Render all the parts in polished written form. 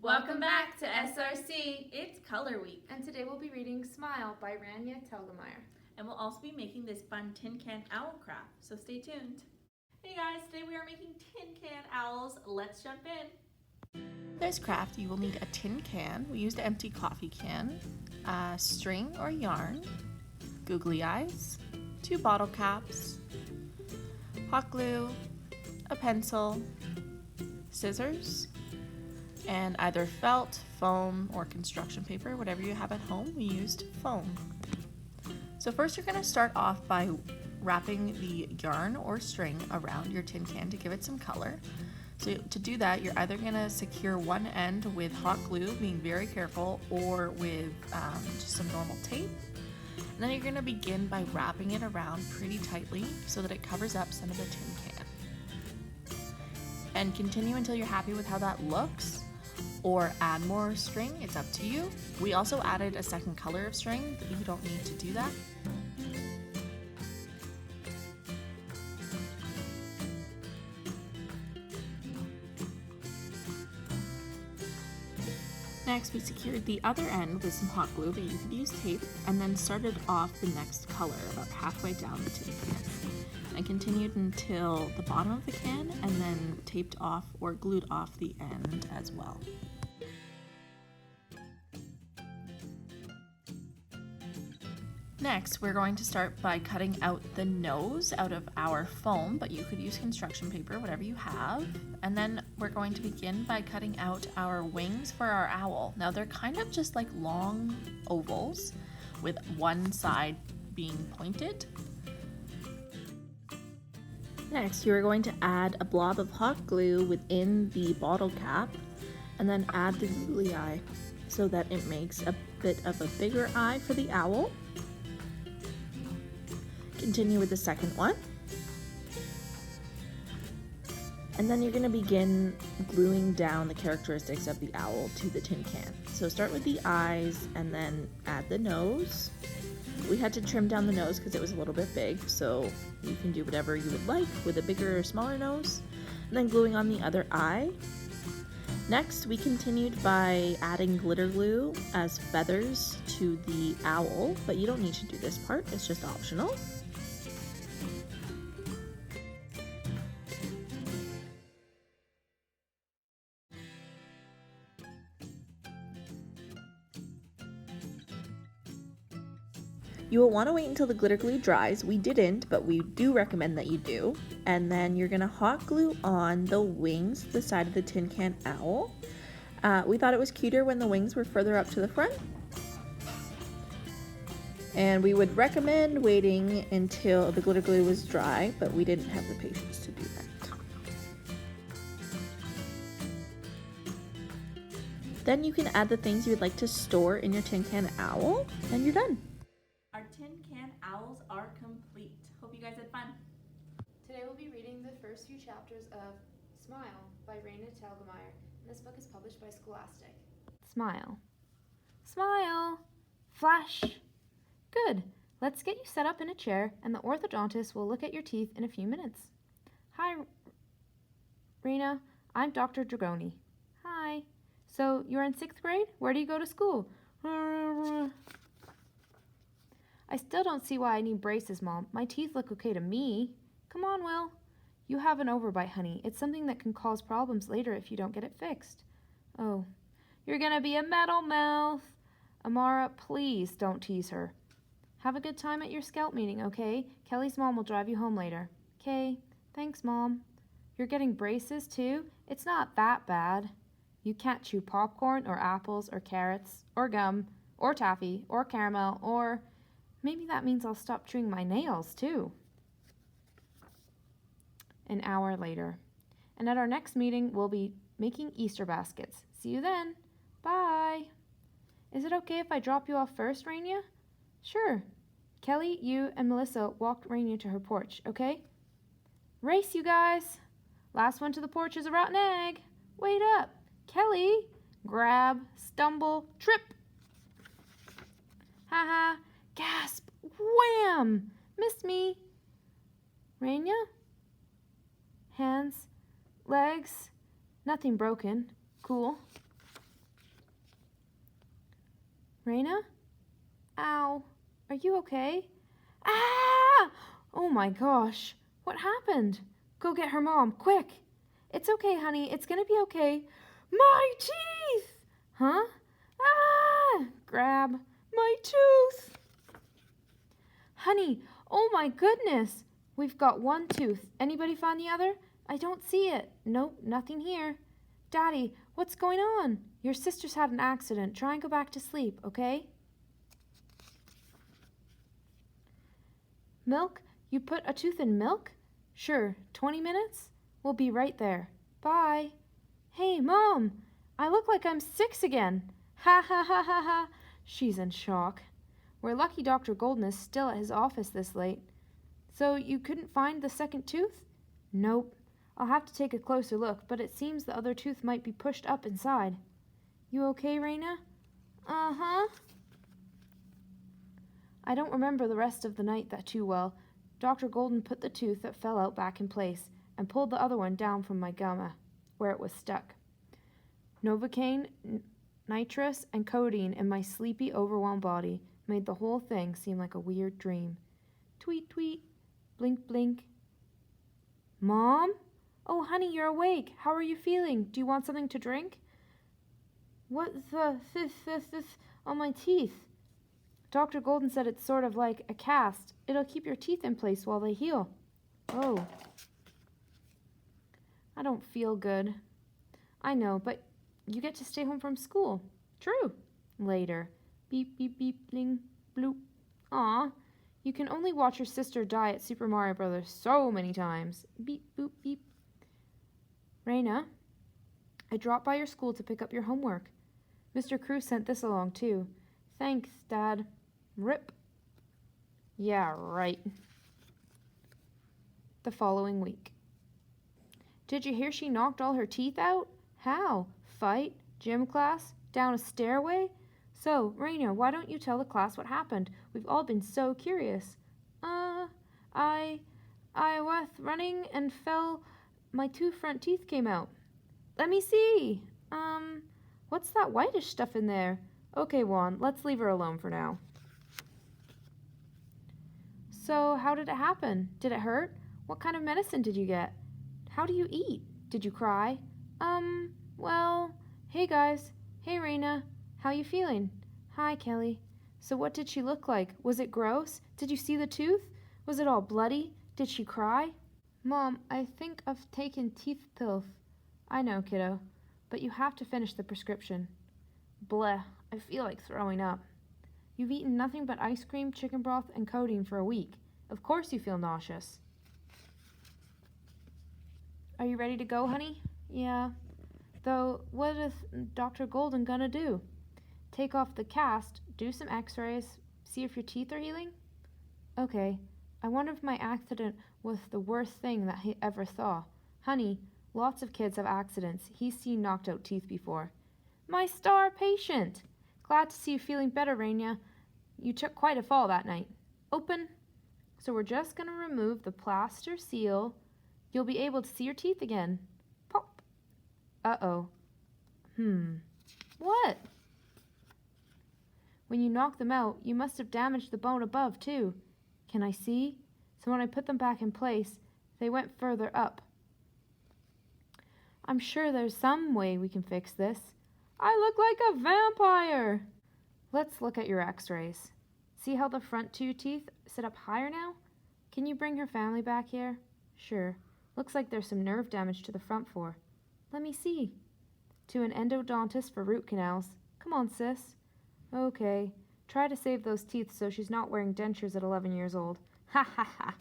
Welcome back to SRC. It's Color Week. And today we'll be reading Smile by Raina Telgemeier. And we'll also be making this fun tin can owl craft, so stay tuned. Hey guys, today we are making tin can owls. Let's jump in. For this craft, you will need a tin can. We used an empty coffee can, string or yarn, googly eyes, 2 bottle caps, hot glue, a pencil, scissors, and either felt, foam, or construction paper, whatever you have at home. We used foam. So first you're going to start off by wrapping the yarn or string around your tin can to give it some color. So to do that, you're either going to secure one end with hot glue, being very careful, or with just some normal tape. And then you're going to begin by wrapping it around pretty tightly so that it covers up some of the tin can. And continue until you're happy with how that looks, or add more string, it's up to you. We also added a second color of string, but you don't need to do that. Next, we secured the other end with some hot glue, but you could use tape, and then started off the next color about halfway down the tin can, and continued until the bottom of the can, and then taped off or glued off the end as well. Next, we're going to start by cutting out the nose out of our foam, but you could use construction paper, whatever you have. And then we're going to begin by cutting out our wings for our owl. Now they're kind of just like long ovals with one side being pointed. Next, you are going to add a blob of hot glue within the bottle cap and then add the googly eye so that it makes a bit of a bigger eye for the owl. Continue with the second one. And then you're going to begin gluing down the characteristics of the owl to the tin can. So start with the eyes and then add the nose. We had to trim down the nose because it was a little bit big, so you can do whatever you would like with a bigger or smaller nose. And then gluing on the other eye. Next, we continued by adding glitter glue as feathers to the owl, but you don't need to do this part, it's just optional. You will want to wait until the glitter glue dries. We didn't, but we do recommend that you do. And then you're going to hot glue on the wings, the side of the tin can owl. We thought it was cuter when the wings were further up to the front. And we would recommend waiting until the glitter glue was dry, but we didn't have the patience to do that. Then you can add the things you would like to store in your tin can owl, and you're done. Our tin can owls are complete. Hope you guys had fun. Today we'll be reading the first few chapters of Smile by Raina Telgemeier. This book is published by Scholastic. Smile. Smile. Flash. Good. Let's get you set up in a chair and the orthodontist will look at your teeth in a few minutes. Hi, Raina. I'm Dr. Dragoni. Hi. So you're in 6th grade? Where do you go to school? I still don't see why I need braces, Mom. My teeth look okay to me. Come on, Will. You have an overbite, honey. It's something that can cause problems later if you don't get it fixed. Oh, you're gonna be a metal mouth. Amara, please don't tease her. Have a good time at your scout meeting, okay? Kelly's mom will drive you home later. Okay, thanks, Mom. You're getting braces, too? It's not that bad. You can't chew popcorn or apples or carrots or gum or taffy or caramel or... Maybe that means I'll stop chewing my nails, too. An hour later. And at our next meeting, we'll be making Easter baskets. See you then. Bye. Is it okay if I drop you off first, Raina? Sure. Kelly, you, and Melissa walked Raina to her porch, okay? Race, you guys. Last one to the porch is a rotten egg. Wait up. Kelly. Grab, stumble, trip. Ha ha. Gasp! Wham! Missed me. Raina? Hands, legs, nothing broken. Cool. Raina? Ow. Are you okay? Ah! Oh my gosh. What happened? Go get her mom, quick. It's okay, honey. It's gonna be okay. My teeth! Huh? Ah! Grab my tooth. Honey, oh my goodness. We've got one tooth. Anybody find the other? I don't see it. Nope, nothing here. Daddy, what's going on? Your sister's had an accident. Try and go back to sleep, okay? Milk? You put a tooth in milk? Sure, 20 minutes? We'll be right there. Bye. Hey, Mom! I look like I'm 6 again. Ha ha ha ha ha. She's in shock. We're lucky Dr. Golden is still at his office this late. So you couldn't find the second tooth? Nope. I'll have to take a closer look, but it seems the other tooth might be pushed up inside. You okay, Raina? Uh-huh. I don't remember the rest of the night that too well. Dr. Golden put the tooth that fell out back in place and pulled the other one down from my gumma, where it was stuck. Novocaine, nitrous, and codeine in my sleepy, overwhelmed body made the whole thing seem like a weird dream. Tweet, tweet. Blink, blink. Mom? Oh, honey, you're awake. How are you feeling? Do you want something to drink? What the this on my teeth? Dr. Golden said it's sort of like a cast. It'll keep your teeth in place while they heal. Oh. I don't feel good. I know, but you get to stay home from school. True. Later. Beep, beep, beep, bling, bloop. Aw. You can only watch your sister die at Super Mario Brothers so many times. Beep, boop, beep. Raina, I dropped by your school to pick up your homework. Mr. Cruz sent this along, too. Thanks, Dad. Rip. Yeah, right. The following week. Did you hear she knocked all her teeth out? How? Fight? Gym class? Down a stairway? So, Raina, why don't you tell the class what happened? We've all been so curious. I was running and fell. My 2 front teeth came out. Let me see. What's that whitish stuff in there? Okay, Juan, let's leave her alone for now. So, how did it happen? Did it hurt? What kind of medicine did you get? How do you eat? Did you cry? Well, hey guys. Hey, Raina. How you feeling? Hi, Kelly. So what did she look like? Was it gross? Did you see the tooth? Was it all bloody? Did she cry? Mom, I think I've taken teeth pills. I know, kiddo, but you have to finish the prescription. Bleh, I feel like throwing up. You've eaten nothing but ice cream, chicken broth, and codeine for a week. Of course you feel nauseous. Are you ready to go, honey? Yeah. Though, what is Dr. Golden gonna do? Take off the cast, do some x-rays, see if your teeth are healing? Okay. I wonder if my accident was the worst thing that he ever saw. Honey, lots of kids have accidents. He's seen knocked out teeth before. My star patient! Glad to see you feeling better, Raina. You took quite a fall that night. Open. So we're just gonna remove the plaster seal. You'll be able to see your teeth again. Pop. Uh-oh. What? When you knocked them out, you must have damaged the bone above, too. Can I see? So when I put them back in place, they went further up. I'm sure there's some way we can fix this. I look like a vampire! Let's look at your x-rays. See how the front 2 teeth sit up higher now? Can you bring her family back here? Sure. Looks like there's some nerve damage to the front 4. Let me see. To an endodontist for root canals. Come on, sis. Okay. Try to save those teeth so she's not wearing dentures at 11 years old. Ha ha ha.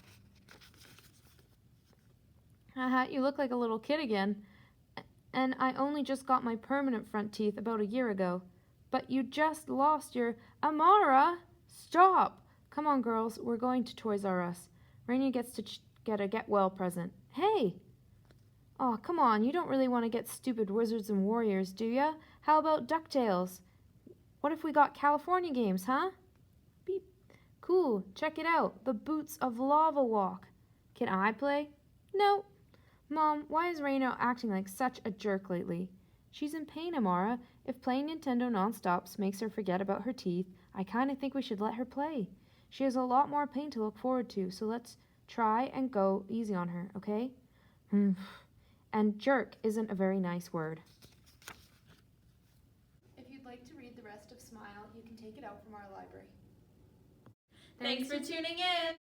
Haha, you look like a little kid again. And I only just got my permanent front teeth about a year ago. But you just lost your... Amara! Stop! Come on, girls. We're going to Toys R Us. Raina gets to get a get-well present. Hey! Aw, come on. You don't really want to get stupid Wizards and Warriors, do ya? How about DuckTales? What if we got California games, huh? Beep. Cool. Check it out. The Boots of Lava Walk. Can I play? No. Mom, why is Raina acting like such a jerk lately? She's in pain, Amara. If playing Nintendo nonstop makes her forget about her teeth, I kind of think we should let her play. She has a lot more pain to look forward to, so let's try and go easy on her, okay? And jerk isn't a very nice word. If you'd like to read the rest of Smile, you can take it out from our library. Thanks for tuning in.